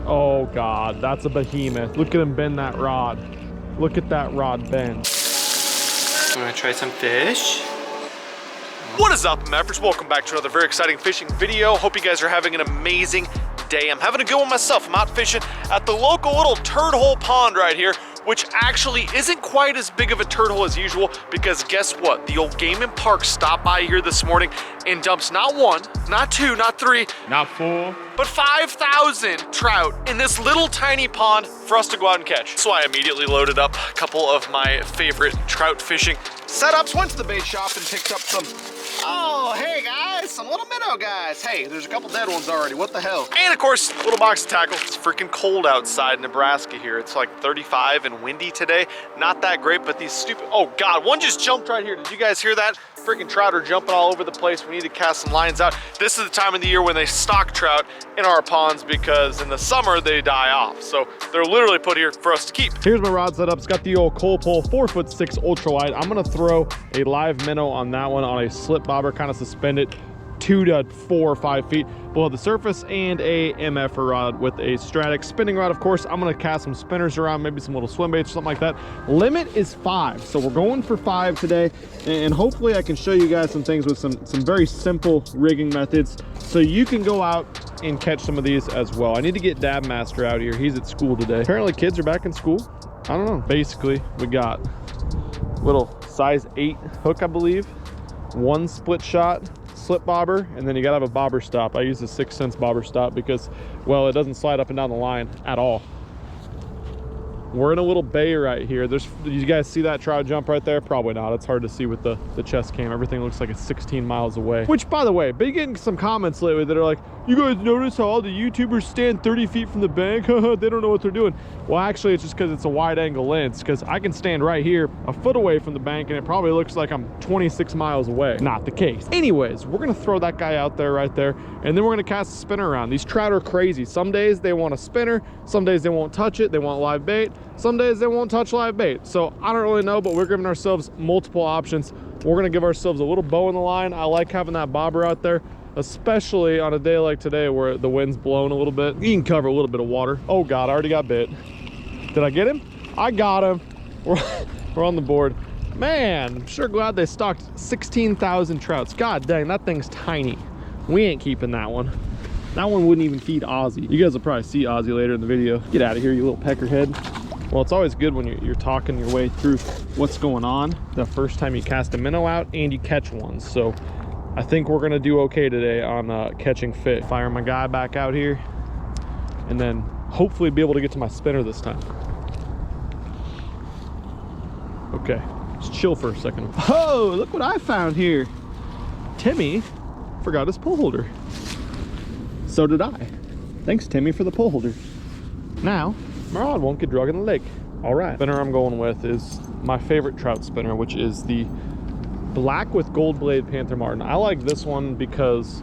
Oh God, that's a behemoth. Look at him bend that rod. Look at that rod bend. I'm gonna try some fish. What is up, Mavericks? Welcome back to another very exciting fishing video. Hope you guys are having an amazing day. I'm having a good one myself. I'm out fishing at the local little turd hole pond right here, which actually isn't quite as big of a turd hole as usual, because guess what? The old Game and Park stopped by here this morning and dumps not one, not two, not three, not four, but 5,000 trout in this little tiny pond for us to go out and catch. So I immediately loaded up a couple of my favorite trout fishing setups, went to the bait shop and picked up some, oh, hey guys, some little minnow guys. Hey, there's a couple dead ones already, what the hell? And of course, little box of tackle. It's freaking cold outside in Nebraska here. It's like 35 and windy today. Not that great, but these stupid, oh God, one just jumped right here. Did you guys hear that? Freaking trout are jumping all over the place. We need to cast some lines out. This is the time of the year when they stock trout in our ponds, because in the summer they die off. So they're literally put here for us to keep. Here's my rod setup. It's got the old Cole Pole 4'6" ultra wide. I'm gonna throw a live minnow on that one on a slip bobber, kind of suspended 2 to 4 or 5 feet below the surface, and a MF rod with a Stratic spinning rod. Of course, I'm gonna cast some spinners around, maybe some little swim baits or something like that. Limit is 5, so we're going for 5 today, and hopefully I can show you guys some things with some very simple rigging methods, so you can go out and catch some of these as well. I need to get Dab Master out here. He's at school today. Apparently kids are back in school. I don't know. Basically, we got little size 8 hook, I believe, 1 split shot slip bobber, and then you gotta have a bobber stop. I use the 6 cents bobber stop because, well, it doesn't slide up and down the line at all. We're in a little bay right here. Did you guys see that trout jump right there? Probably not. It's hard to see with the chest cam. Everything looks like it's 16 miles away. Which, by the way, been getting some comments lately that are like, you guys notice how all the YouTubers stand 30 feet from the bank? They don't know what they're doing. Well, actually, it's just because it's a wide angle lens, because I can stand right here a foot away from the bank and it probably looks like I'm 26 miles away. Not the case. Anyways, we're gonna throw that guy out there right there, and then we're gonna cast a spinner around. These trout are crazy. Some days they want a spinner, some days they won't touch it, they want live bait, some days they won't touch live bait. So I don't really know, but we're giving ourselves multiple options. We're gonna give ourselves a little bow in the line. I like having that bobber out there, especially on a day like today where the wind's blowing a little bit. You can cover a little bit of water. Oh God, I already got bit. Did I get him? I got him. We're on the board. Man, I'm sure glad they stocked 16,000 trouts. God dang, that thing's tiny. We ain't keeping that one. That one wouldn't even feed Ozzy. You guys will probably see Ozzy later in the video. Get out of here, you little peckerhead. Well, it's always good when you're talking your way through what's going on the first time you cast a minnow out and you catch one. So I think we're gonna do okay today on catching fish. Fire my guy back out here, and then hopefully be able to get to my spinner this time. Okay, just chill for a second. Oh, look what I found here. Timmy forgot his pole holder. So did I. Thanks, Timmy, for the pole holder. Now, my rod won't get drug in the lake. All right, spinner I'm going with is my favorite trout spinner, which is the black with gold blade Panther Martin. I like this one because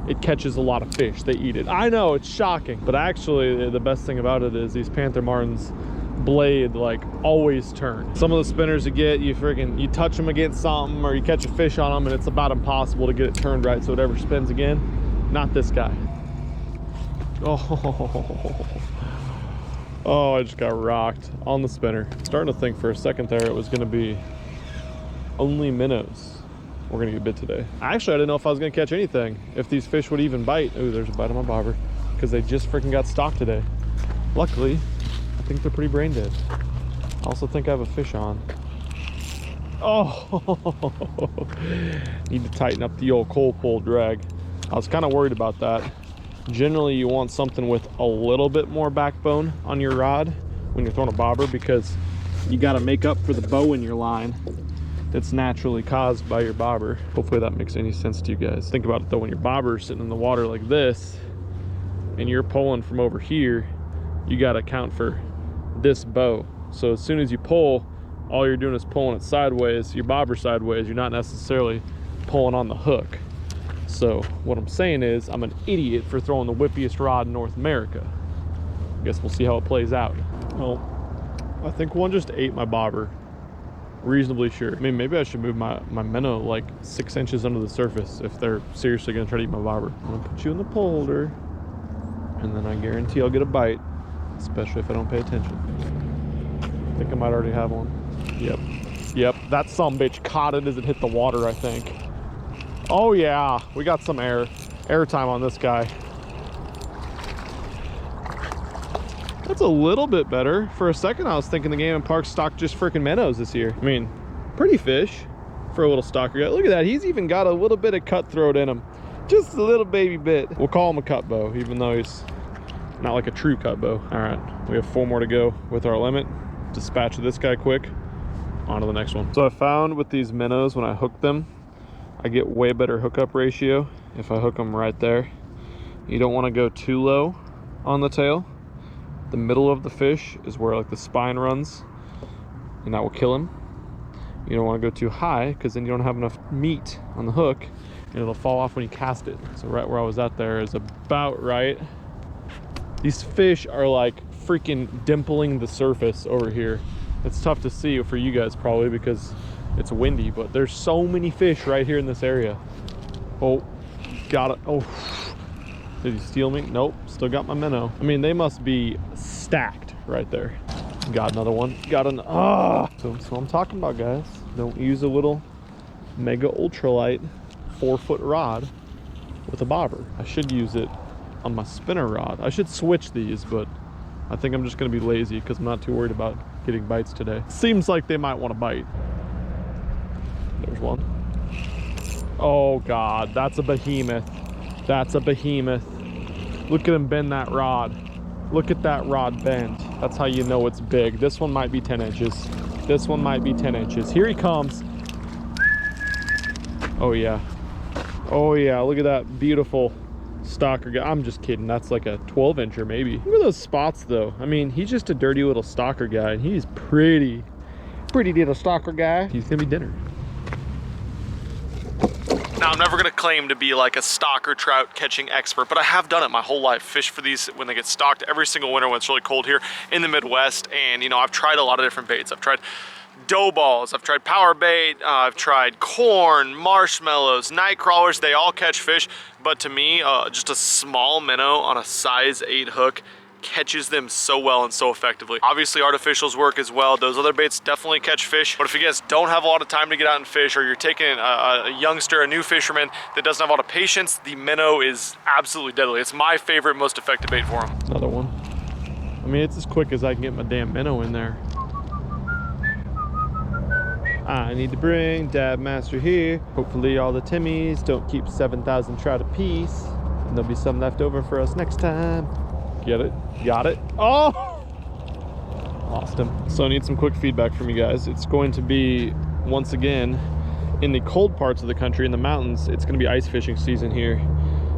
it catches a lot of fish. They eat it. I know, it's shocking, but actually the best thing about it is these Panther Martins blade like always turn. Some of the spinners you get, you touch them against something or you catch a fish on them and it's about impossible to get it turned right so it ever spins again. Not this guy. Oh, I just got rocked on the spinner. Starting to think for a second there it was gonna be only minnows we're gonna get bit today. Actually, I didn't know if I was gonna catch anything, if these fish would even bite. Oh, there's a bite on my bobber, because they just freaking got stocked today. Luckily, I think they're pretty brain dead. I also think I have a fish on. Oh, need to tighten up the old Cole Pole drag. I was kind of worried about that. Generally, you want something with a little bit more backbone on your rod when you're throwing a bobber, because you got to make up for the bow in your line that's naturally caused by your bobber. Hopefully that makes any sense to you guys. Think about it though, when your bobber is sitting in the water like this and you're pulling from over here, you got to account for this bow. So as soon as you pull, all you're doing is pulling it sideways, your bobber sideways. You're not necessarily pulling on the hook. So what I'm saying is I'm an idiot for throwing the whippiest rod in North America. I guess we'll see how it plays out. Well, I think one just ate my bobber. Reasonably sure. I mean, maybe I should move my minnow like 6 inches under the surface if they're seriously gonna try to eat my bobber. I'm gonna put you in the pole holder. and then I guarantee I'll get a bite, especially if I don't pay attention. I think I might already have one. Yep, that sumbitch caught it as it hit the water, I think. Oh yeah, we got some air time on this guy. That's a little bit better. For a second, I was thinking the game and park stocked just freaking minnows this year. I mean, pretty fish for a little stalker guy. Look at that, he's even got a little bit of cutthroat in him. Just a little baby bit. We'll call him a cut bow, even though he's not like a true cut bow. All right, we have 4 more to go with our limit. Dispatch this guy quick, on to the next one. So I found with these minnows, when I hook them, I get way better hookup ratio if I hook them right there. You don't want to go too low on the tail. The middle of the fish is where like the spine runs, and that will kill him. You don't want to go too high, because then you don't have enough meat on the hook and it'll fall off when you cast it. So right where I was at there is about right. These fish are like freaking dimpling the surface over here. It's tough to see for you guys probably because it's windy, but there's so many fish right here in this area. Oh, got it. Oh, did he steal me? Nope, still got my minnow. I mean, they must be stacked right there. Got another one. Got an, So I'm talking about, guys. Don't use a little mega ultralight 4-foot rod with a bobber. I should use it on my spinner rod. I should switch these, but I think I'm just gonna be lazy because I'm not too worried about getting bites today. Seems like they might want to bite. There's one. Oh God, that's a behemoth. That's a behemoth. Look at him bend that rod. Look at that rod bend. That's how you know it's big. This one might be 10 inches. This one might be 10 inches. Here he comes. Oh yeah. Oh yeah, look at that beautiful stalker guy. I'm just kidding, that's like a 12-incher maybe. Look at those spots though. I mean, he's just a dirty little stalker guy, and he's pretty little stalker guy. He's gonna be dinner. Now, I'm never gonna claim to be like a stalker trout catching expert, but I have done it my whole life. Fish for these when they get stocked every single winter when it's really cold here in the Midwest. And you know, I've tried a lot of different baits. I've tried dough balls, I've tried power bait, I've tried corn, marshmallows, night crawlers. They all catch fish, but to me, just a small minnow on a size 8 hook catches them so well and so effectively. Obviously artificials work as well. Those other baits definitely catch fish, but if you guys don't have a lot of time to get out and fish, or you're taking a youngster, a new fisherman that doesn't have a lot of patience, the minnow is absolutely deadly. It's my favorite, most effective bait for them. Another one. I mean, it's as quick as I can get my damn minnow in there. I need to bring Dab Master here. Hopefully all the Timmies don't keep 7,000 trout apiece, and there'll be some left over for us next time. Get it? Got it? Oh! Lost him. So I need some quick feedback from you guys. It's going to be, once again, in the cold parts of the country, in the mountains, it's going to be ice fishing season here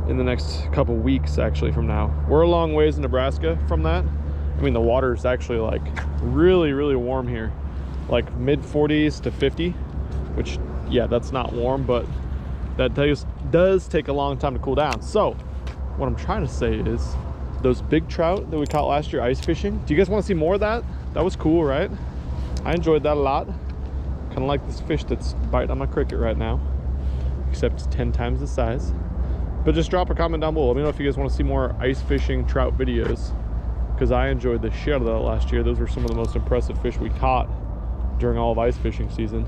in the next couple weeks, actually, from now. We're a long ways in Nebraska from that. I mean, the water is actually like really warm here. Like mid 40s to 50, which, yeah, that's not warm, but that does take a long time to cool down. So what I'm trying to say is, those big trout that we caught last year ice fishing, do you guys want to see more of that? That was cool, right? I enjoyed that a lot. Kind of like this fish that's biting on my cricket right now, except it's 10 times the size. But just drop a comment down below. Let me know if you guys want to see more ice fishing trout videos, because I enjoyed the shit out of that last year. Those were some of the most impressive fish we caught during all of ice fishing season.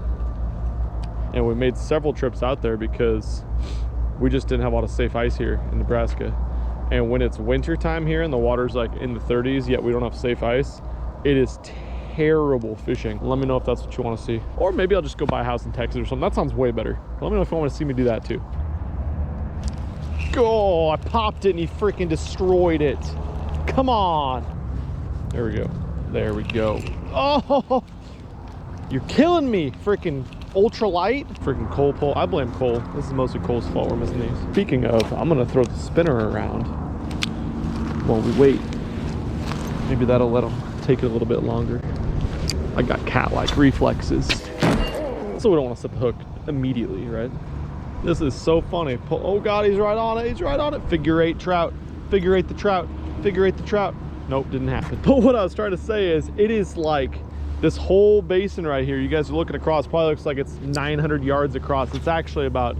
And we made several trips out there because we just didn't have a lot of safe ice here in Nebraska. And when it's winter time here and the water's like in the 30s, yet we don't have safe ice, it is terrible fishing. Let me know if that's what you want to see. Or maybe I'll just go buy a house in Texas or something. That sounds way better. Let me know if you want to see me do that too. Oh, I popped it and he freaking destroyed it. Come on. There we go. There we go. Oh, you're killing me, freaking ultralight. Freaking Cole pole. I blame Cole. This is mostly Cole's fault we're missing these. Speaking of, I'm gonna throw the spinner around while we wait. Maybe that'll let them take it a little bit longer. I got cat-like reflexes, so we don't want to set the hook immediately, right? This is so funny. Oh God, he's right on it. He's right on it. Figure 8 trout. Figure 8 the trout. Figure 8 the trout. Nope, didn't happen. But what I was trying to say is, it is like this whole basin right here, you guys are looking across, probably looks like it's 900 yards across. It's actually about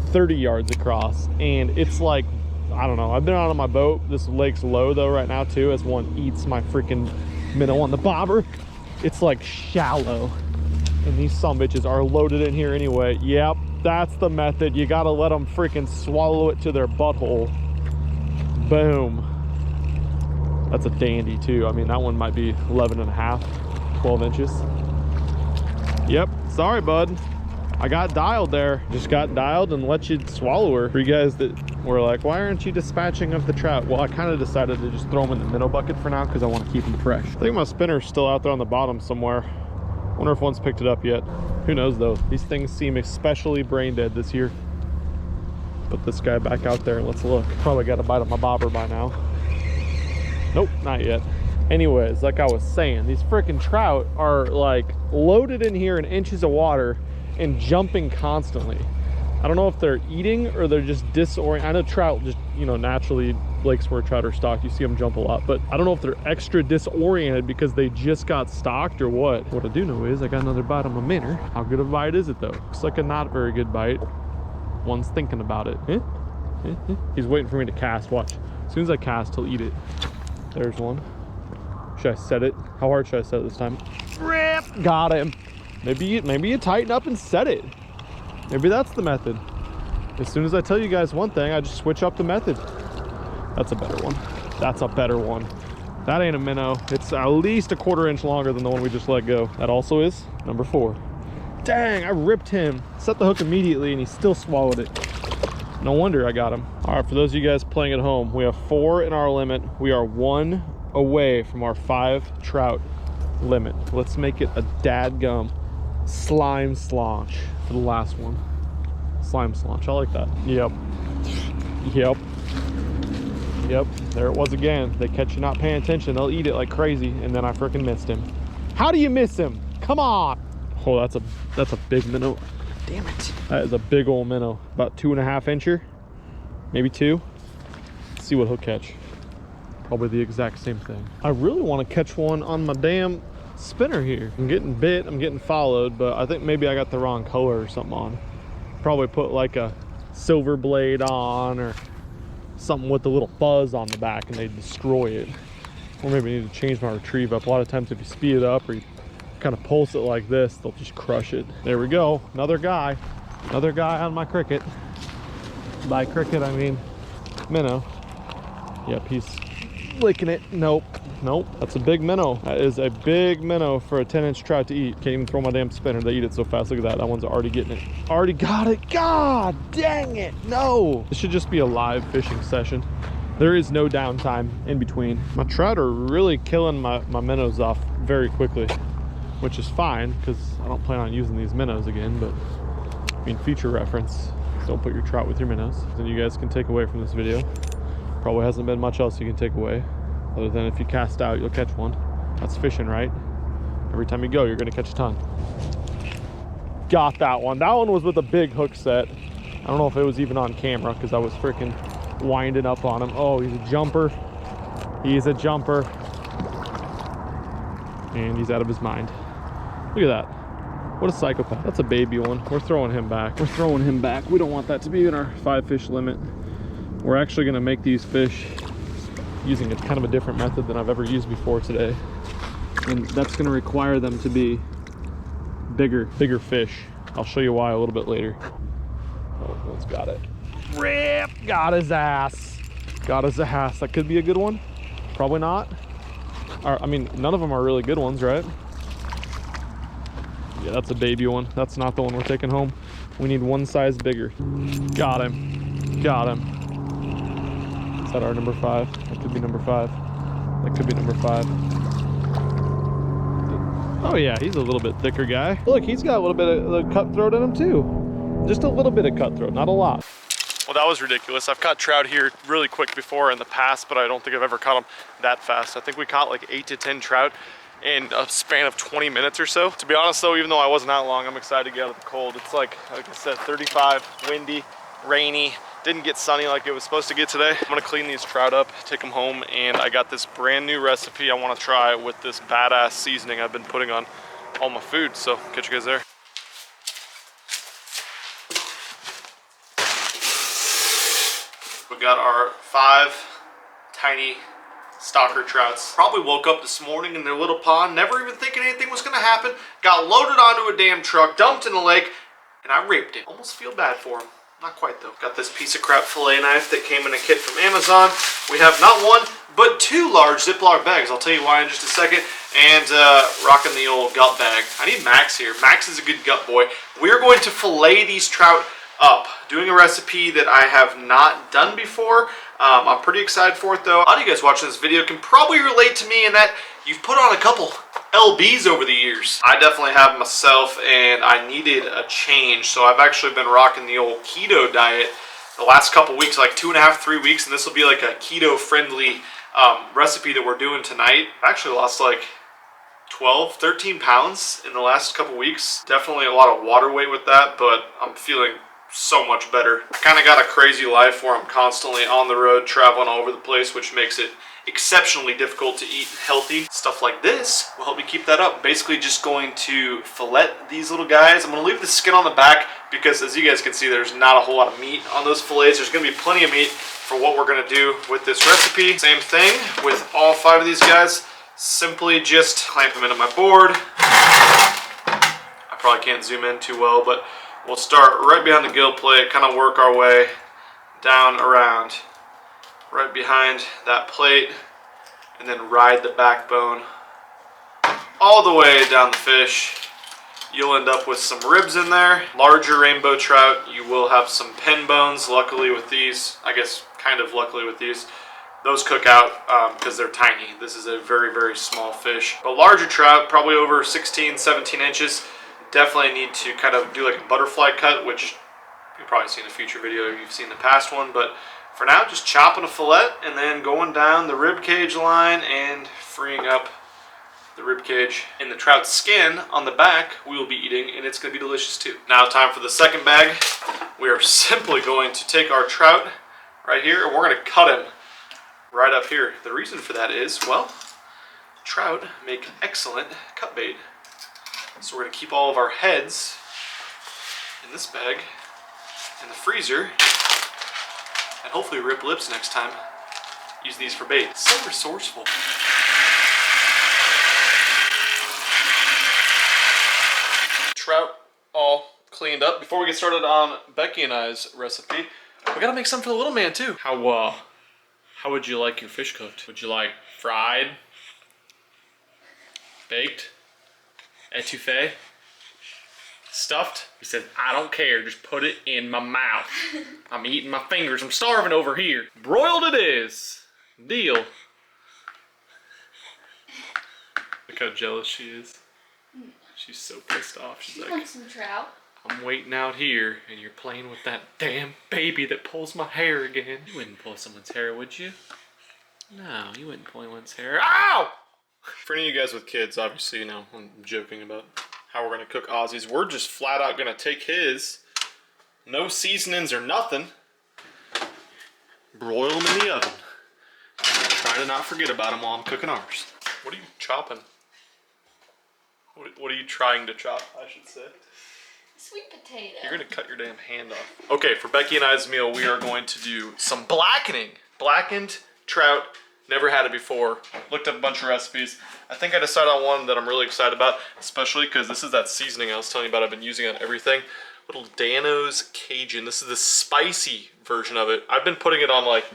30 yards across. And it's like, I don't know. I've been out on my boat. This lake's low though right now too, as one eats my freaking minnow on the bobber. It's like shallow. And these sumbitches are loaded in here anyway. Yep, that's the method. You gotta let them freaking swallow it to their butthole. Boom. That's a dandy too. I mean, that one might be 11 and a half, 12 inches. Yep, sorry bud. I got dialed there. Just got dialed and let you swallow her. For you guys that were like, why aren't you dispatching of the trout? Well, I kind of decided to just throw them in the minnow bucket for now because I want to keep them fresh. I think my spinner's still out there on the bottom somewhere. Wonder if one's picked it up yet. Who knows though? These things seem especially brain dead this year. Put this guy back out there and let's look. Probably got a bite of my bobber by now. Nope, not yet. Anyways, like I was saying, these freaking trout are like loaded in here in inches of water and jumping constantly. I don't know if they're eating or they're just disoriented. I know trout just, you know, naturally lakes where trout are stocked, you see them jump a lot, but I don't know if they're extra disoriented because they just got stocked or what. What I do know is I got another bite on my minnow. How good of a bite is it though? Looks like a not very good bite. One's thinking about it. He's waiting for me to cast, watch. As soon as I cast, he'll eat it. There's one. Should I set it? How hard should I set it this time? Rip! Got him. Maybe you tighten up and set it. Maybe that's the method. As soon as I tell you guys one thing, I just switch up the method. That's a better one. That's a better one. That ain't a minnow. It's at least a 1/4 inch longer than the one we just let go. That also is number 4. Dang, I ripped him. Set the hook immediately and he still swallowed it. No wonder I got him. All right, for those of you guys playing at home, we have 4 in our limit. We are 1 away from our 5 trout limit. Let's make it a dadgum slime slaunch for the last one. Slime slaunch, I like that. Yep. There it was again. They catch you not paying attention, they'll eat it like crazy, and then I freaking missed him. How do you miss him? Come on. Oh, that's a big minnow. Damn it. That is a big old minnow. About 2.5 incher, maybe 2. Let's see what he'll catch. Probably the exact same thing. I really want to catch one on my damn spinner here. I'm getting bit, I'm getting followed, but I think maybe I got the wrong color or something on. Probably put like a silver blade on or something with a little fuzz on the back and they destroy it. Or maybe I need to change my retrieve up. A lot of times if you speed it up or you kind of pulse it like this, they'll just crush it. There we go, another guy on my cricket. By cricket I mean minnow. Yep, he's licking it. Nope, that's a big minnow. That is a big minnow for a 10-inch trout to eat. Can't even throw my damn spinner, they eat it so fast. Look at that, that one's already getting it. Already got it. God dang it, no. This should just be a live fishing session. There is no downtime in between. My trout are really killing my minnows off very quickly, which is fine because I don't plan on using these minnows again, but I mean, future reference, don't put your trout with your minnows. Then you guys can take away from this video. Probably hasn't been much else you can take away, other than if you cast out, you'll catch one. That's fishing, right? Every time you go, you're gonna catch a ton. Got that one. That one was with a big hook set. I don't know if it was even on camera because I was freaking winding up on him. Oh, he's a jumper. He's a jumper. And he's out of his mind. Look at that. What a psychopath. That's a baby one. We're throwing him back. We're throwing him back. We don't want that to be in our 5 fish limit. We're actually gonna make these fish using a kind of a different method than I've ever used before today. And that's gonna require them to be bigger fish. I'll show you why a little bit later. Oh, one's got it. Rip! Got his ass. Got his ass. That could be a good one. Probably not. I mean, none of them are really good ones, right? Yeah, that's a baby one. That's not the one we're taking home. We need one size bigger. Got him. Got him. Is that our number 5? That could be number 5. That could be number 5. Oh yeah, he's a little bit thicker guy. Look, he's got a little bit of the cutthroat in him too. Just a little bit of cutthroat, not a lot. Well, that was ridiculous. I've caught trout here really quick before in the past, but I don't think I've ever caught them that fast. I think we caught like 8 to 10 trout in a span of 20 minutes or so. To be honest though, even though I wasn't out long, I'm excited to get out of the cold. It's like I said, 35, windy, rainy. Didn't get sunny like it was supposed to get today. I'm gonna clean these trout up, take them home, and I got this brand new recipe I wanna try with this badass seasoning I've been putting on all my food. So catch you guys there. got our 5 tiny stalker trouts. Probably woke up this morning in their little pond, never even thinking anything was gonna happen. Got loaded onto a damn truck, dumped in the lake, and I raped it. Almost feel bad for them. Not quite though. Got this piece of crap fillet knife that came in a kit from Amazon. We have not 1, but 2 large Ziploc bags. I'll tell you why in just a second. And rocking the old gut bag. I need Max here. Max is a good gut boy. We're going to fillet these trout up. Doing a recipe that I have not done before. I'm pretty excited for it though. A lot of you guys watching this video can probably relate to me in that you've put on a couple LBs over the years. I definitely have myself, and I needed a change. So I've actually been rocking the old keto diet the last couple weeks, like 2.5, 3 weeks, and this will be like a keto friendly recipe that we're doing tonight. I actually lost like 12, 13 pounds in the last couple weeks. Definitely a lot of water weight with that, but I'm feeling so much better. I kind of got a crazy life where I'm constantly on the road traveling all over the place, which makes it exceptionally difficult to eat healthy. Stuff like this will help me keep that up. Basically just going to fillet these little guys. I'm going to leave the skin on the back because, as you guys can see, there's not a whole lot of meat on those fillets. There's going to be plenty of meat for what we're going to do with this recipe. Same thing with all 5 of these guys. Simply just clamp them into my board. I probably can't zoom in too well, but we'll start right behind the gill plate, kind of work our way down around right behind that plate, and then ride the backbone all the way down the fish. You'll end up with some ribs in there. Larger rainbow trout, you will have some pen bones. Luckily with these, I guess kind of luckily with these, those cook out because they're tiny. This is a very, very small fish. But larger trout, probably over 16, 17 inches, definitely need to kind of do like a butterfly cut, which you'll probably see in a future video if you've seen the past one. But for now, just chopping a fillet and then going down the rib cage line and freeing up the rib cage. And the trout skin on the back we will be eating, and it's going to be delicious too. Now time for the second bag. We are simply going to take our trout right here and we're going to cut him right up here. The reason for that is, well, trout make excellent cut bait. So we're going to keep all of our heads in this bag in the freezer, and hopefully rip lips next time. Use these for bait. So resourceful. Trout all cleaned up. Before we get started on Becky and I's recipe, we gotta make some for the little man too. How would you like your fish cooked? Would you like fried, baked, etouffee, stuffed? He said, I don't care, just put it in my mouth. I'm eating my fingers, I'm starving over here. Broiled it is. Deal. Look how jealous she is. She's so pissed off. She's like, wants some trout. I'm waiting out here and you're playing with that damn baby that pulls my hair again. You wouldn't pull someone's hair, would you? No, you wouldn't pull anyone's hair. Ow! For any of you guys with kids, obviously, you know, I'm joking about how we're going to cook Ozzy's. We're just flat out going to take his, no seasonings or nothing, broil them in the oven. And try to not forget about them while I'm cooking ours. What are you chopping? What are you trying to chop, I should say? Sweet potato. You're going to cut your damn hand off. Okay, for Becky and I's meal, we are going to do some blackening. Blackened trout. Never had it before. Looked up a bunch of recipes. I think I decided on one that I'm really excited about, especially because this is that seasoning I was telling you about I've been using on everything. Little Dano's Cajun. This is the spicy version of it. I've been putting it on like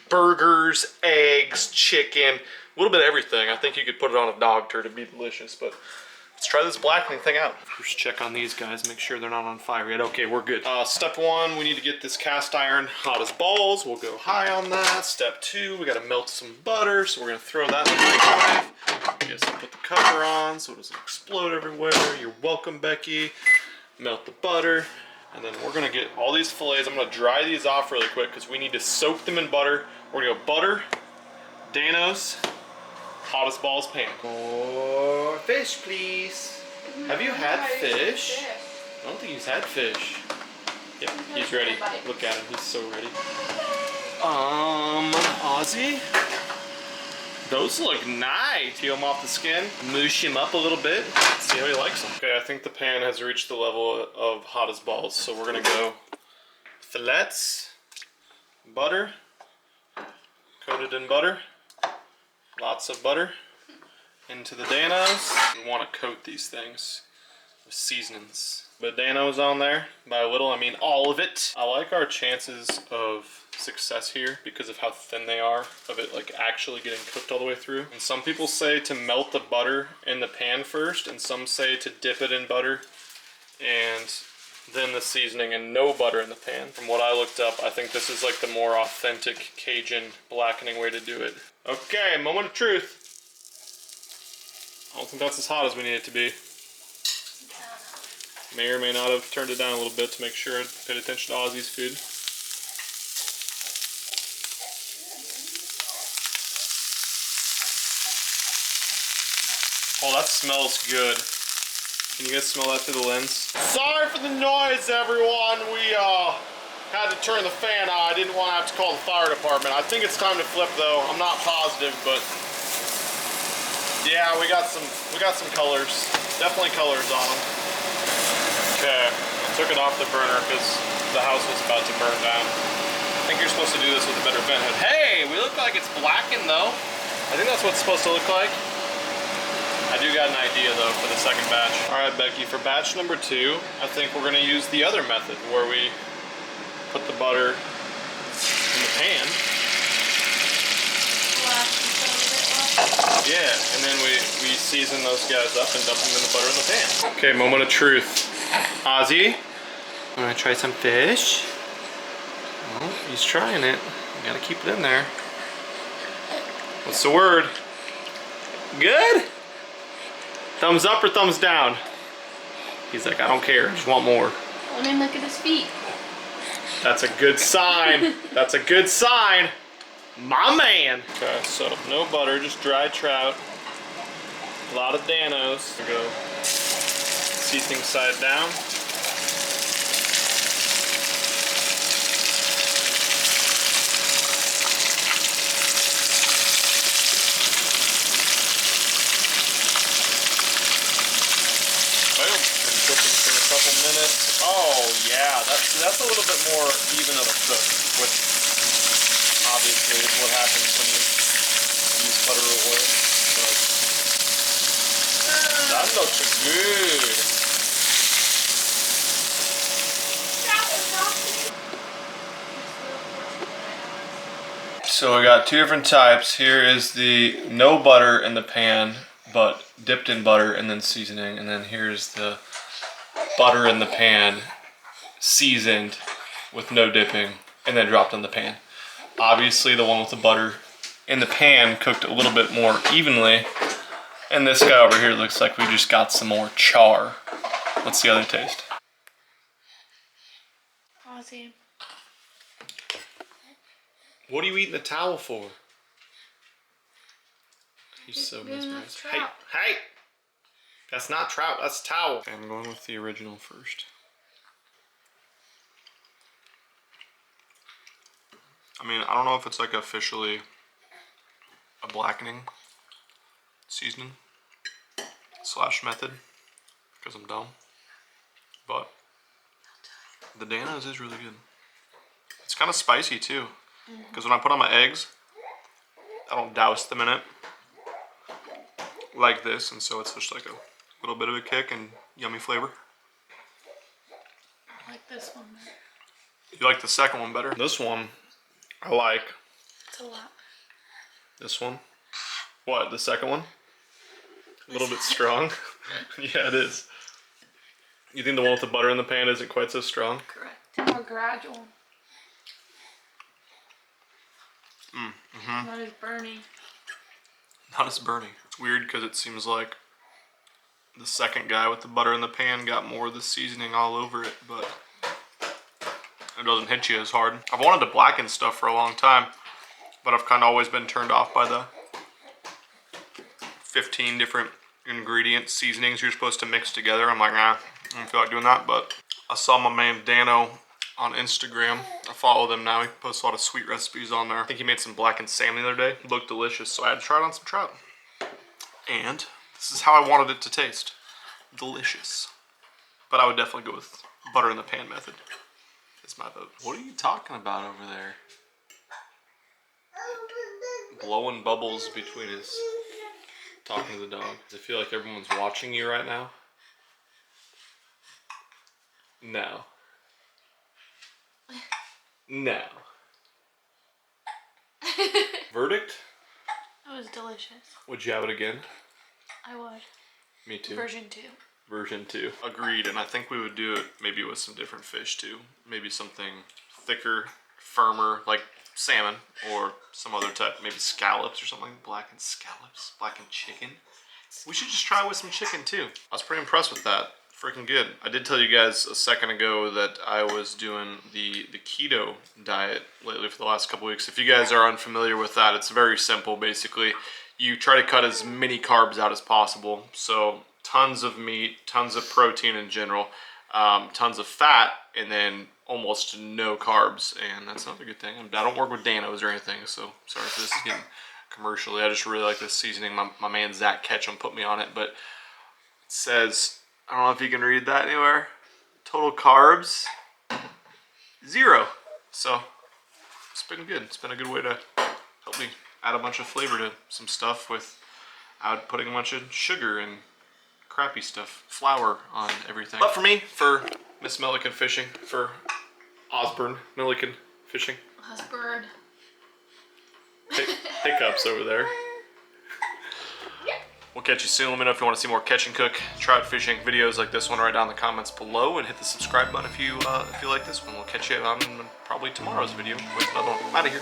burgers, eggs, chicken, a little bit of everything. I think you could put it on a dog turd. It'd be delicious, but let's try this blackening thing out. First check on these guys, make sure they're not on fire yet. Okay, we're good. Step 1, we need to get this cast iron hot as balls. We'll go high on that. Step 2, we gotta melt some butter, so we're gonna throw that in the microwave. I guess I'll put the cover on so it doesn't explode everywhere. You're welcome, Becky. Melt the butter, and then we're gonna get all these fillets. I'm gonna dry these off really quick because we need to soak them in butter. We're gonna go butter, Dano's, hot as balls pan. More fish, please. Have you had fish? I don't think he's had fish. Yep, he's ready. Look at him, he's so ready. Ozzy? Those look nice. Peel him off the skin, moosh him up a little bit, see how he likes them. Okay, I think the pan has reached the level of hot as balls, so we're gonna go fillets, butter, Coated in butter. Lots of butter. Into the Danos. We want to coat these things with seasonings. But Danos on there. By a little, I mean all of it. I like our chances of success here because of how thin they are, of it like actually getting cooked all the way through. And some people say to melt the butter in the pan first, and some say to dip it in butter and then the seasoning and no butter in the pan. From what I looked up, I think this is like the more authentic Cajun blackening way to do it. Okay, moment of truth. I don't think that's as hot as we need it to be. May or may not have turned it down a little bit to make sure I paid attention to Ozzy's food. Oh, that smells good. Can you guys smell that through the lens? Sorry for the noise, everyone. We had to turn the fan on. I didn't want to have to call the fire department. I think it's time to flip though. I'm not positive, but yeah, we got some colors. Definitely colors on them. Okay, I took it off the burner because the house was about to burn down. I think you're supposed to do this with a better vent hood. Hey, we look like it's blackened though. I think that's what it's supposed to look like. I do got an idea though for the second batch. All right, Becky, for batch number 2, I think we're gonna use the other method where we put the butter in the pan. Yeah, and then we season those guys up and dump them in the butter in the pan. Okay, moment of truth. Ozzy, wanna try some fish? Oh, he's trying it. You gotta keep it in there. What's the word? Good? Thumbs up or thumbs down? He's like, I don't care, I just want more. Let me look at his feet. That's a good sign. That's a good sign. My man. Okay, so no butter, just dried trout. A lot of Danos. We go seasoning side down. Minutes. Oh yeah, that's a little bit more even of a cook, which obviously is what happens when you use butter or oil. But that looks good. So we got 2 different types. Here is the no butter in the pan, but dipped in butter and then seasoning, and then here's the butter in the pan, seasoned with no dipping, and then dropped in the pan. Obviously the one with the butter in the pan cooked a little bit more evenly, and this guy over here looks like we just got some more char. What's the other taste? Ozzy. What are you eating the towel for? He's so Good enough mesmerized. trout. Hey! That's not trout, that's towel. Okay, I'm going with the original first. I mean, I don't know if it's like officially a blackening seasoning / method, because I'm dumb. But the Danos is really good. It's kind of spicy too, because when I put on my eggs, I don't douse them in it like this, and so it's just like a little bit of a kick and yummy flavor. I like this one better. You like the second one better? This one, I like. It's a lot. This one? What, the second one? A little bit strong? Yeah, it is. You think the one with the butter in the pan isn't quite so strong? Correct. More gradual. Not as burny. Not as burny. It's weird because it seems like the second guy with the butter in the pan got more of the seasoning all over it, but it doesn't hit you as hard. I've wanted to blacken stuff for a long time, but I've kind of always been turned off by the 15 different ingredient seasonings you're supposed to mix together. I'm like, nah, I don't feel like doing that. But I saw my man Dano on Instagram. I follow them now. He posts a lot of sweet recipes on there. I think he made some blackened salmon the other day. It looked delicious, so I had to try it on some trout. And this is how I wanted it to taste. Delicious. But I would definitely go with butter in the pan method. Is my vote. What are you talking about over there? blowing bubbles between us. Talking to the dog. Does it feel like everyone's watching you right now? No. No. Verdict? That was delicious. Would you have it again? I would. Me too. Version 2. Version 2. Agreed, and I think we would do it maybe with some different fish too. Maybe something thicker, firmer, like salmon, or some other type, maybe scallops or something. Blackened scallops, blackened chicken. We should just try with some chicken too. I was pretty impressed with that. Freaking good. I did tell you guys a second ago that I was doing the keto diet lately for the last couple weeks. If you guys are unfamiliar with that, it's very simple. Basically, you try to cut as many carbs out as possible. So tons of meat, tons of protein in general, tons of fat, and then almost no carbs. And that's another good thing. I don't work with Danos or anything, so sorry if this is getting commercially. I just really like this seasoning. My man Zach Ketchum put me on it, but it says, I don't know if you can read that anywhere, total carbs 0. So it's been good. It's been a good way to help me add a bunch of flavor to some stuff without putting a bunch of sugar and crappy stuff, flour on everything. But for me, for Miss Milliken Fishing, for Osborne Milliken Fishing. Osborne. Hiccups over there. We'll catch you soon. Let me know if you want to see more catch and cook trout fishing videos like this one right down in the comments below, and hit the subscribe button if you like this one. We'll catch you on probably tomorrow's video with another one. I'm out of here.